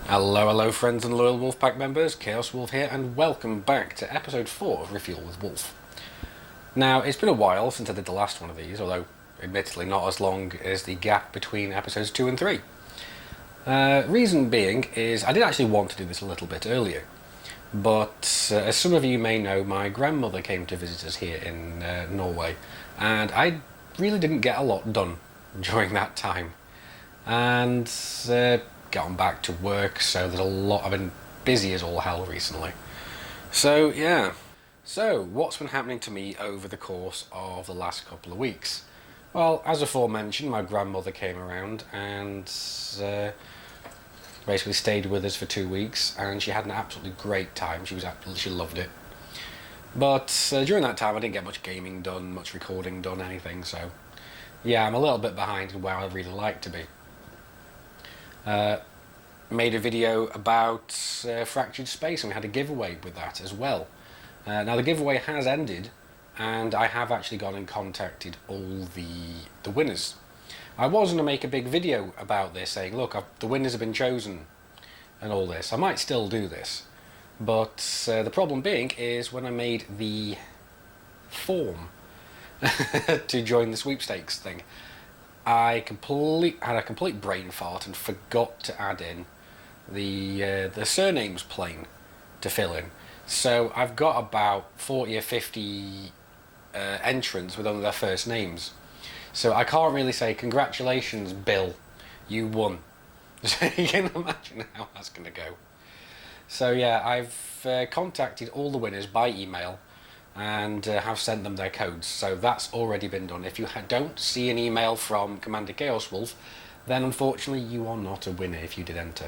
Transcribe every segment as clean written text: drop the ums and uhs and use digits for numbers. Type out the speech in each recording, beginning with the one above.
Hello friends and loyal Wolfpack members, Chaos Wolf here, and welcome back to episode 4 of Refuel with Wulff. Now, it's been a while since I did the last one of these, although admittedly not as long as the gap between episodes 2 and 3. Reason being is I did actually want to do this a little bit earlier, but as some of you may know, my grandmother came to visit us here in Norway, and I really didn't get a lot done during that time. And gotten back to work, so there's a lot. I've been busy as all hell recently. So yeah. So what's been happening to me over the course of the last couple of weeks? Well, as aforementioned, my grandmother came around and basically stayed with us for 2 weeks, and she had an absolutely great time. She loved it. But during that time, I didn't get much gaming done, much recording done, anything. So yeah, I'm a little bit behind in where I'd really like to be. Made a video about Fractured Space, and we had a giveaway with that as well. Now the giveaway has ended, and I have actually gone and contacted all the winners. I was going to make a big video about this, saying, look, the winners have been chosen and all this. I might still do this, but the problem being is when I made the form to join the sweepstakes thing, I had a complete brain fart and forgot to add in the surnames plane to fill in. So I've got about 40 or 50 entrants with only their first names. So I can't really say, congratulations, Bill, you won. So you can imagine how that's going to go. So yeah, I've contacted all the winners by email and have sent them their codes. So that's already been done. If you don't see an email from Commander Chaos Wolf, then unfortunately you are not a winner if you did enter.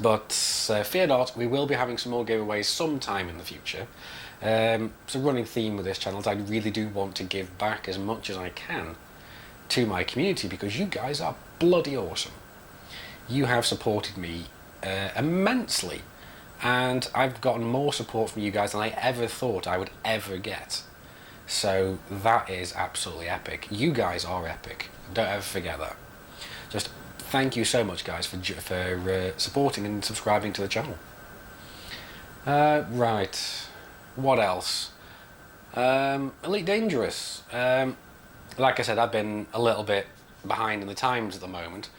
But fear not, we will be having some more giveaways sometime in the future. It's a running theme with this channel. I really do want to give back as much as I can to my community, because you guys are bloody awesome. You have supported me immensely, and I've gotten more support from you guys than I ever thought I would ever get. So that is absolutely epic. You guys are epic. Don't ever forget that. Just thank you so much, guys, for supporting and subscribing to the channel. Right, what else? Elite Dangerous. Like I said, I've been a little bit behind in the times at the moment,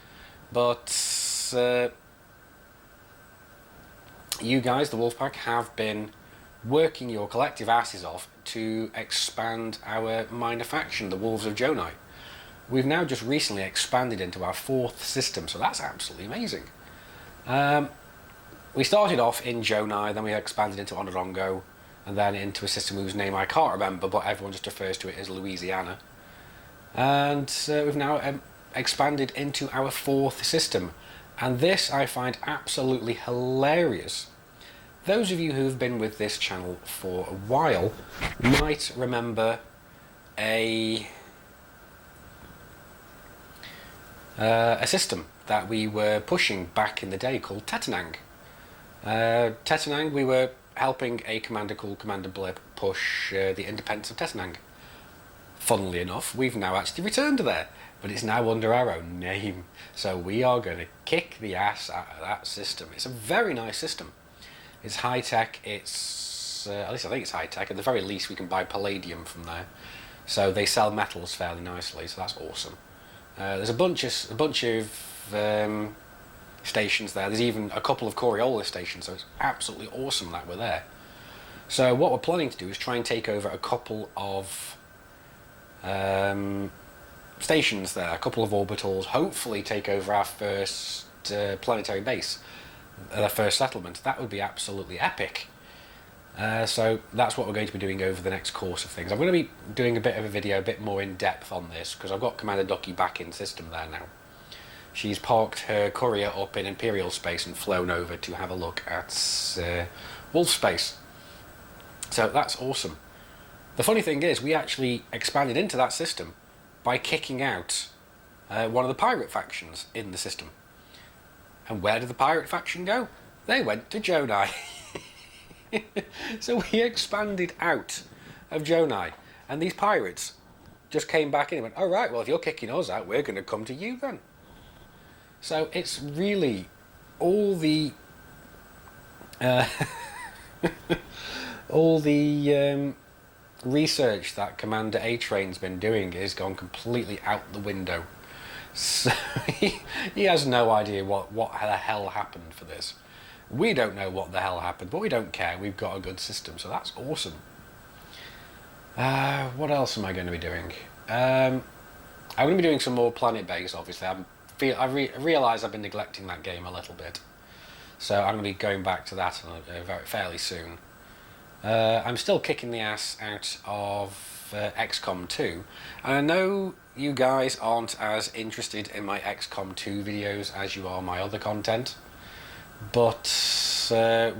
but you guys, the Wolfpack, have been working your collective asses off to expand our minor faction, the Wolves of Jonai. We've now just recently expanded into our 4th system, so that's absolutely amazing. We started off in Jonai, then we expanded into Onorongo, and then into a system whose name I can't remember, but everyone just refers to it as Louisiana. And we've now expanded into our 4th system, and this I find absolutely hilarious. Those of you who've been with this channel for a while might remember a system that we were pushing back in the day called Tetanang. Tetanang, we were helping a commander called Commander Blip push the independence of Tetanang. Funnily enough, we've now actually returned there, but it's now under our own name. So we are going to kick the ass out of that system. It's a very nice system. It's high tech. It's at least I think it's high tech. At the very least, we can buy palladium from there. So they sell metals fairly nicely. So that's awesome. There's a bunch of stations there. There's even a couple of Coriolis stations, so it's absolutely awesome that we're there. So what we're planning to do is try and take over a couple of stations there, a couple of orbitals, hopefully take over our first planetary base, our first settlement. That would be absolutely epic. So that's what we're going to be doing over the next course of things. I'm going to be doing a bit of a video, a bit more in depth on this, because I've got Commander Ducky back in system there now. She's parked her courier up in Imperial space and flown over to have a look at Wulff space. So that's awesome. The funny thing is, we actually expanded into that system by kicking out one of the pirate factions in the system. And where did the pirate faction go? They went to Jonai. So we expanded out of Jonai, and these pirates just came back in and went, oh right, well if you're kicking us out, we're going to come to you then. So it's really all the all the research that Commander A-Train's been doing is gone completely out the window. So he has no idea what the hell happened for this. We don't know what the hell happened, but we don't care. We've got a good system, so that's awesome. What else am I going to be doing? I'm going to be doing some more planet-based, obviously. I realise I've been neglecting that game a little bit. So I'm going to be going back to that fairly soon. I'm still kicking the ass out of XCOM 2. And I know you guys aren't as interested in my XCOM 2 videos as you are my other content. But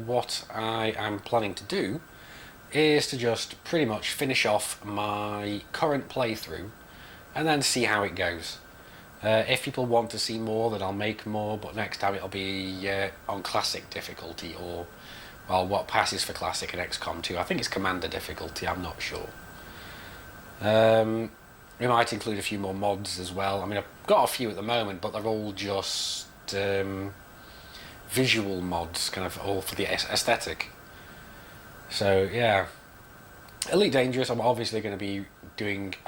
what I am planning to do is to just pretty much finish off my current playthrough and then see how it goes. If people want to see more, then I'll make more, but next time it'll be on classic difficulty, or, well, what passes for classic in XCOM 2. I think it's commander difficulty, I'm not sure. We might include a few more mods as well. I mean, I've got a few at the moment, but they're all just visual mods, kind of all for the aesthetic. So yeah, Elite Dangerous, I'm obviously going to be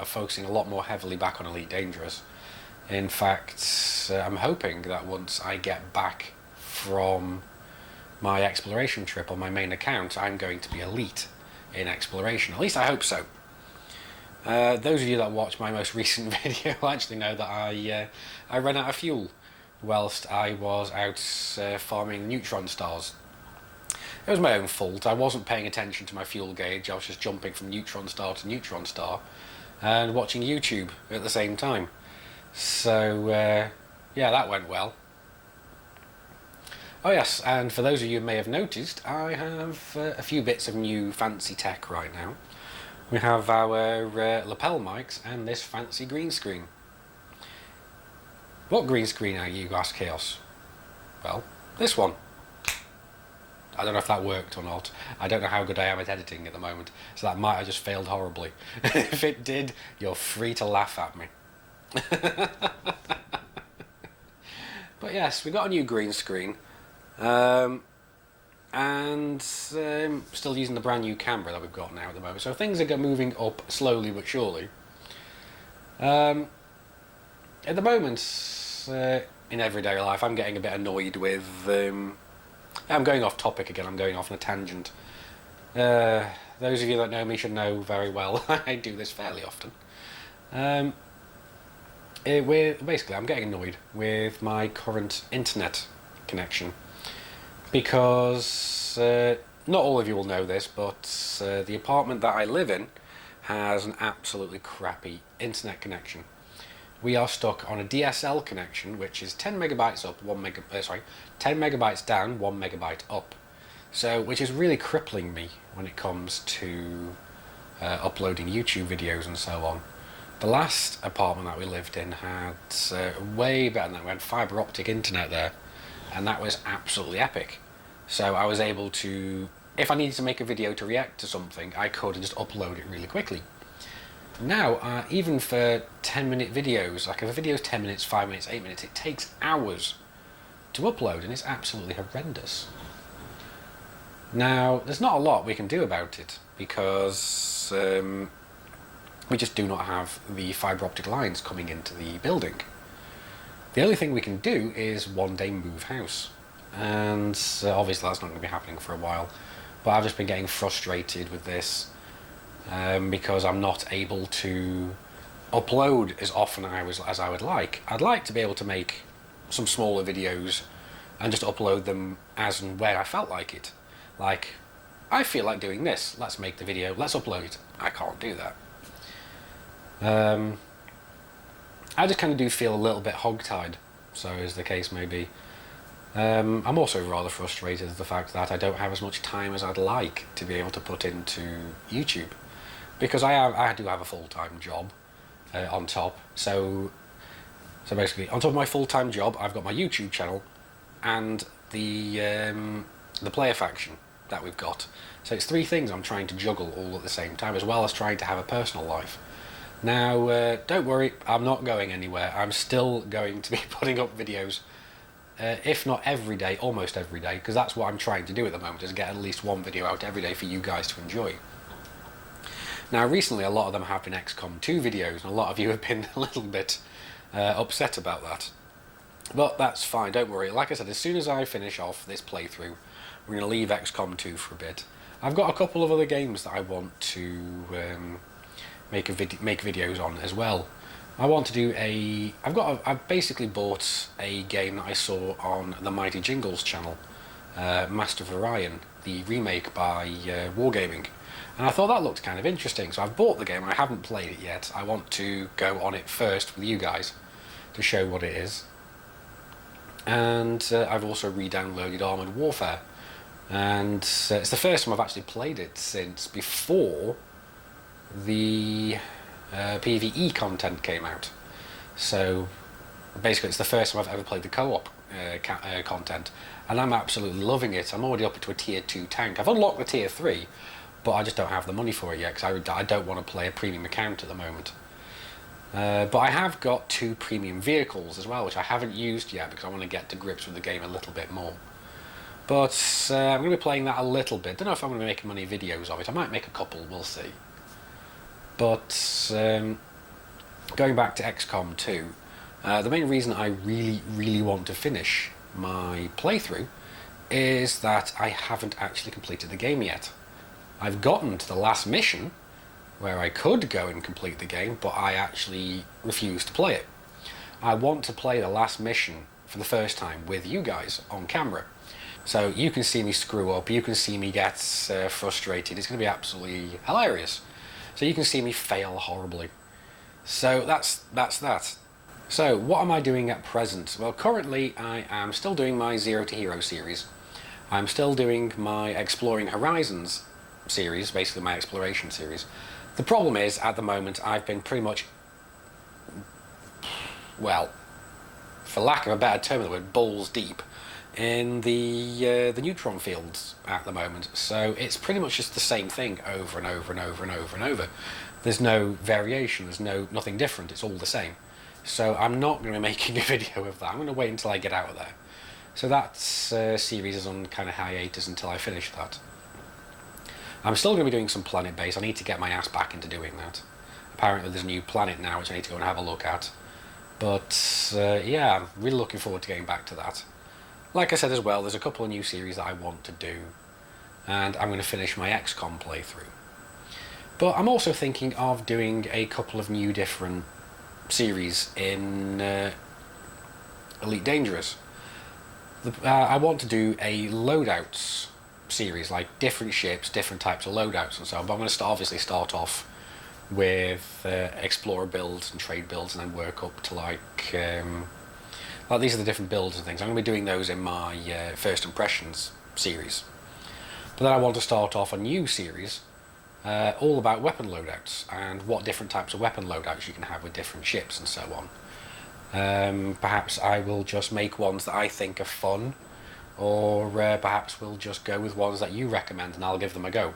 focusing a lot more heavily back on Elite Dangerous. In fact, I'm hoping that once I get back from my exploration trip on my main account, I'm going to be elite in exploration. At least I hope so. Those of you that watched my most recent video actually know that I ran out of fuel whilst I was out farming neutron stars. It was my own fault. I wasn't paying attention to my fuel gauge. I was just jumping from neutron star to neutron star and watching YouTube at the same time. So yeah, that went well. Oh yes, and for those of you who may have noticed, I have a few bits of new fancy tech right now. We have our lapel mics and this fancy green screen. What green screen are you, ask Chaos? Well, this one. I don't know if that worked or not. I don't know how good I am at editing at the moment, so that might have just failed horribly. If it did, you're free to laugh at me. But yes, we got a new green screen, and still using the brand new camera that we've got now at the moment. So things are moving up slowly but surely. At the moment, in everyday life, I'm getting a bit annoyed with. I'm going off topic again. I'm going off on a tangent. Those of you that know me should know very well I do this fairly often. Basically, I'm getting annoyed with my current internet connection because not all of you will know this, but the apartment that I live in has an absolutely crappy internet connection. We are stuck on a DSL connection, which is 10 megabytes up, 10 megabytes down, 1 megabyte up. So, which is really crippling me when it comes to uploading YouTube videos and so on. The last apartment that we lived in had way better than that. We had fibre optic internet there, and that was absolutely epic. So I was able to, if I needed to make a video to react to something, I could and just upload it really quickly. Now, even for 10-minute videos, like if a video is 10 minutes, 5 minutes, 8 minutes, it takes hours to upload, and it's absolutely horrendous. Now, there's not a lot we can do about it, because we just do not have the fibre optic lines coming into the building. The only thing we can do is one day move house, and obviously that's not going to be happening for a while, but I've just been getting frustrated with this because I'm not able to upload as often as I would like. I'd like to be able to make some smaller videos and just upload them as and where I felt like it. Like, I feel like doing this, let's make the video, let's upload it. I can't do that. I just kind of do feel a little bit hogtied, so as the case may be. I'm also rather frustrated at the fact that I don't have as much time as I'd like to be able to put into YouTube, because I do have a full-time job on top. So basically, on top of my full-time job, I've got my YouTube channel and the player faction that we've got. So it's three things I'm trying to juggle all at the same time, as well as trying to have a personal life. Now, don't worry, I'm not going anywhere. I'm still going to be putting up videos if not every day, almost every day, because that's what I'm trying to do at the moment, is get at least one video out every day for you guys to enjoy. Now recently a lot of them have been XCOM 2 videos, and a lot of you have been a little bit upset about that. But that's fine, don't worry. Like I said, as soon as I finish off this playthrough, we're going to leave XCOM 2 for a bit. I've got a couple of other games that I want to make videos on as well. I want to do I've basically bought a game that I saw on the Mighty Jingles channel, Master of Orion, the remake by Wargaming. And I thought that looked kind of interesting, so I've bought the game. I haven't played it yet. I want to go on it first with you guys to show what it is. And I've also re-downloaded Armoured Warfare, and it's the first time I've actually played it since before the PvE content came out. So basically it's the first time I've ever played the co-op content, and I'm absolutely loving it. I'm already up to a tier 2 tank. I've unlocked the tier 3, but I just don't have the money for it yet, because I don't want to play a premium account at the moment. But I have got 2 premium vehicles as well, which I haven't used yet because I want to get to grips with the game a little bit more. But I'm going to be playing that a little bit. Don't know if I'm going to be making many videos of it. I might make a couple, we'll see. But going back to XCOM 2, the main reason I really want to finish my playthrough is that I haven't actually completed the game yet. I've gotten to the last mission, where I could go and complete the game, but I actually refuse to play it. I want to play the last mission for the first time with you guys on camera. So you can see me screw up, you can see me get frustrated. It's going to be absolutely hilarious. So you can see me fail horribly. So that's that. So what am I doing at present? Well, currently I am still doing my Zero to Hero series. I'm still doing my Exploring Horizons series, basically my exploration series. The problem is, at the moment, I've been pretty much, well, for lack of a better term of the word, balls deep in the neutron fields at the moment. So it's pretty much just the same thing over and over and over and over and over. There's no variation, there's nothing different, it's all the same. So I'm not going to be making a video of that. I'm going to wait until I get out of there. So that series is on kind of hiatus until I finish that. I'm still going to be doing some planet-based. I need to get my ass back into doing that. Apparently there's a new planet now which I need to go and have a look at. But yeah, I'm really looking forward to getting back to that. Like I said as well, there's a couple of new series that I want to do. And I'm going to finish my XCOM playthrough. But I'm also thinking of doing a couple of new different series in Elite Dangerous. I want to do a loadouts series, like different ships, different types of loadouts and so on. But I'm going to obviously start off with explorer builds and trade builds, and then work up to like these are the different builds and things. I'm going to be doing those in my first impressions series. But then I want to start off a new series all about weapon loadouts and what different types of weapon loadouts you can have with different ships and so on. Perhaps I will just make ones that I think are fun, or perhaps we'll just go with ones that you recommend and I'll give them a go.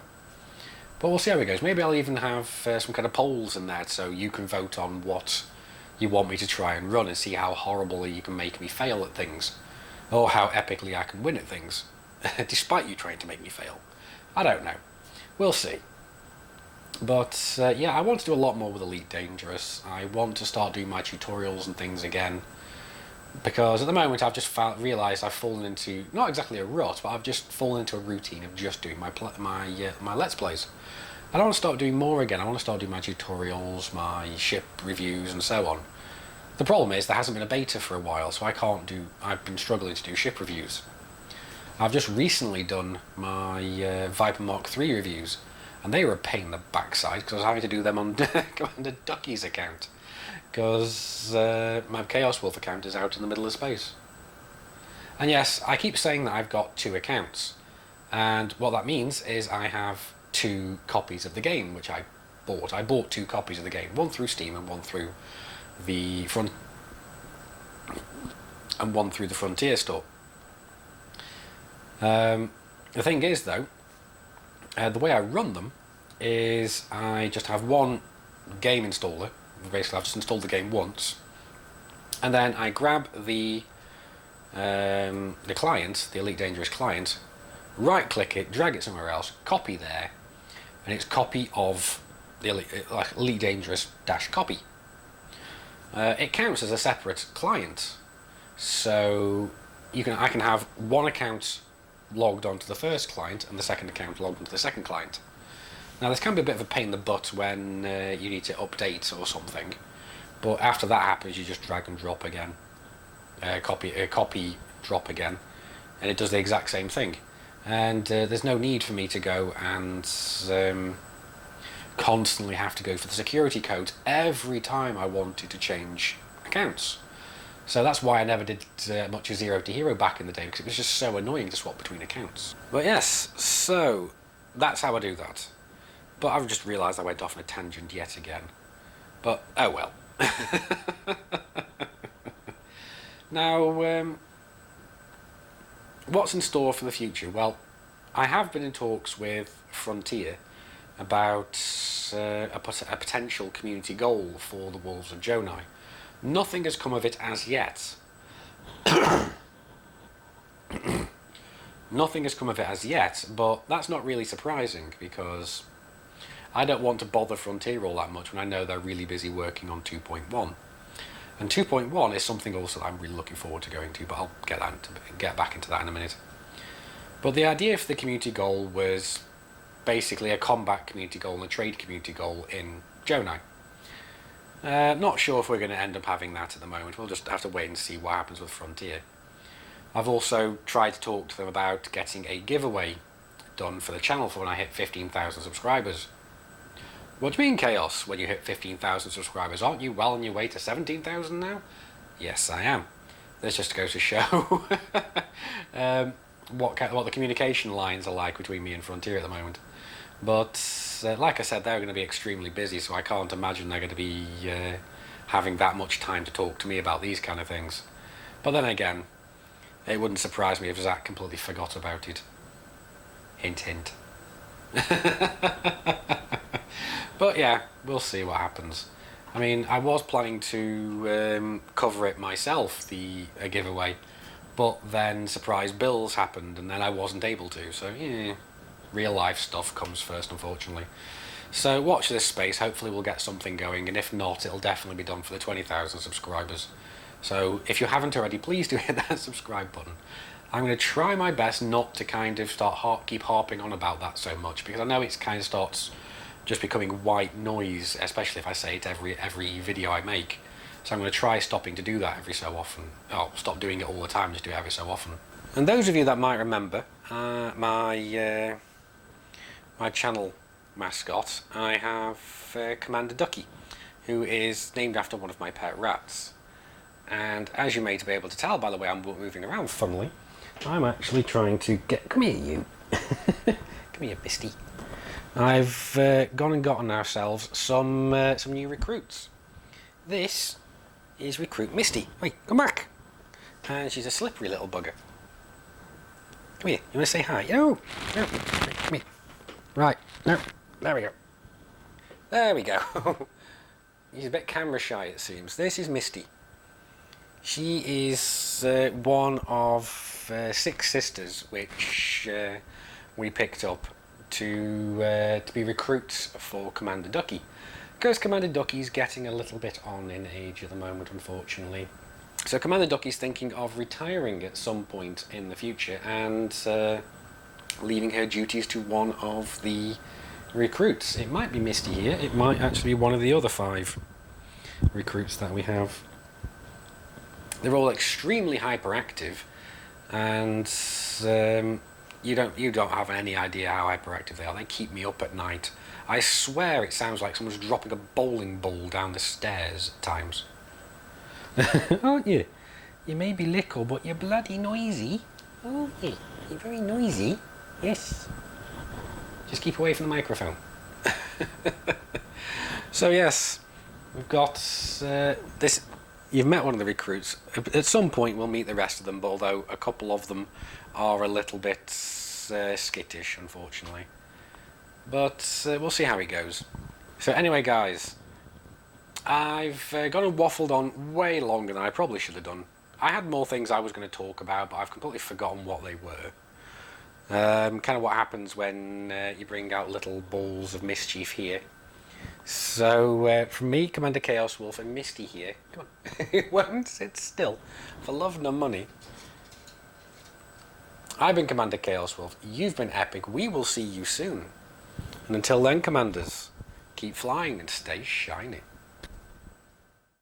But we'll see how it goes. Maybe I'll even have some kind of polls in there so you can vote on what you want me to try and run, and see how horribly you can make me fail at things, or how epically I can win at things, despite you trying to make me fail. I don't know. We'll see. But yeah, I want to do a lot more with Elite Dangerous. I want to start doing my tutorials and things again, because at the moment I've just realised I've fallen into, not exactly a rut, but I've just fallen into a routine of just doing my Let's Plays. I don't want to start doing more again. I want to start doing my tutorials, my ship reviews and so on. The problem is there hasn't been a beta for a while, so I've been struggling to do ship reviews. I've just recently done my Viper Mark III reviews, and they were a pain in the backside because I was having to do them on Commander Ducky's account, because my Chaos Wulff account is out in the middle of space. And yes, I keep saying that I've got 2 accounts, and what that means is I have 2 copies of the game which I bought. I bought 2 copies of the game, one through Steam and one through the Frontier store. The thing is though, the way I run them is I just have one game installer. Basically I've just installed the game once, and then I grab the the client, the Elite Dangerous client, right click it, drag it somewhere else, copy there, and it's copy of the Elite Dangerous dash copy. It counts as a separate client, so I can have one account logged onto the first client and the second account logged onto the second client. Now this can be a bit of a pain in the butt when you need to update or something, but after that happens you just drag and drop again, copy drop again, and it does the exact same thing. And there's no need for me to go and constantly have to go for the security code every time I wanted to change accounts. So that's why I never did much of Zero to Hero back in the day, because it was just so annoying to swap between accounts. But yes, so that's how I do that. But I've just realised I went off on a tangent yet again. But oh well. Now, what's in store for the future? Well, I have been in talks with Frontier about a potential community goal for the Wolves of Jonai. Nothing has come of it as yet. Nothing has come of it as yet, but that's not really surprising, because I don't want to bother Frontier all that much when I know they're really busy working on 2.1. And 2.1 is something also that I'm really looking forward to going to, but I'll get back into that in a minute. But the idea for the community goal was basically a combat community goal and a trade community goal in Jonai. Not sure if we're going to end up having that at the moment. We'll just have to wait and see what happens with Frontier. I've also tried to talk to them about getting a giveaway done for the channel for when I hit 15,000 subscribers. What do you mean, Chaos? When you hit 15,000 subscribers, aren't you well on your way to 17,000 now? Yes, I am. This just goes to show what the communication lines are like between me and Frontier at the moment. But like I said, they're going to be extremely busy, so I can't imagine they're going to be having that much time to talk to me about these kind of things. But then again, it wouldn't surprise me if Zach completely forgot about it. Hint, hint. But yeah, we'll see what happens. I mean, I was planning to cover it myself, the giveaway, but then surprise bills happened and then I wasn't able to, so yeah, real life stuff comes first, unfortunately. So watch this space, hopefully we'll get something going, and if not, it'll definitely be done for the 20,000 subscribers. So if you haven't already, please do hit that subscribe button. I'm going to try my best not to kind of keep harping on about that so much, because I know it kind of starts just becoming white noise, especially if I say it every video I make. So I'm going to try stopping to do that every so often. Oh, stop doing it all the time, just do it every so often. And those of you that might remember my channel mascot, I have Commander Ducky, who is named after one of my pet rats. And as you may be able to tell by the way I'm moving around funnily, I'm actually trying to get... Come here, you. Come here, Misty. I've gone and gotten ourselves some new recruits. This is Recruit Misty. Wait, come back. And she's a slippery little bugger. Come here, you want to say hi? No, no, come here. Right, no, there we go. There we go. She's a bit camera shy, it seems. This is Misty. She is one of 6 sisters which we picked up to be recruits for Commander Ducky, because Commander Ducky's getting a little bit on in age at the moment, unfortunately. So Commander Ducky's thinking of retiring at some point in the future and leaving her duties to one of the recruits. It might be Misty here, it might actually be one of the other 5 recruits that we have. They're all extremely hyperactive, and you don't have any idea how hyperactive they are. They keep me up at night. I swear it sounds like someone's dropping a bowling ball down the stairs at times. Aren't you? You may be little, but you're bloody noisy. Oh, yeah. You're very noisy. Yes. Just keep away from the microphone. So yes, we've got this. You've met one of the recruits. At some point we'll meet the rest of them, but although a couple of them are a little bit skittish, unfortunately. But we'll see how it goes. So anyway, guys, I've gone and waffled on way longer than I probably should have done. I had more things I was going to talk about, but I've completely forgotten what they were. Kind of what happens when you bring out little balls of mischief here. So, from me, Commander Chaos Wolf, and Misty here. Come on. It won't sit still. For love nor money. I've been Commander Chaos Wolf. You've been epic. We will see you soon. And until then, Commanders, keep flying and stay shiny.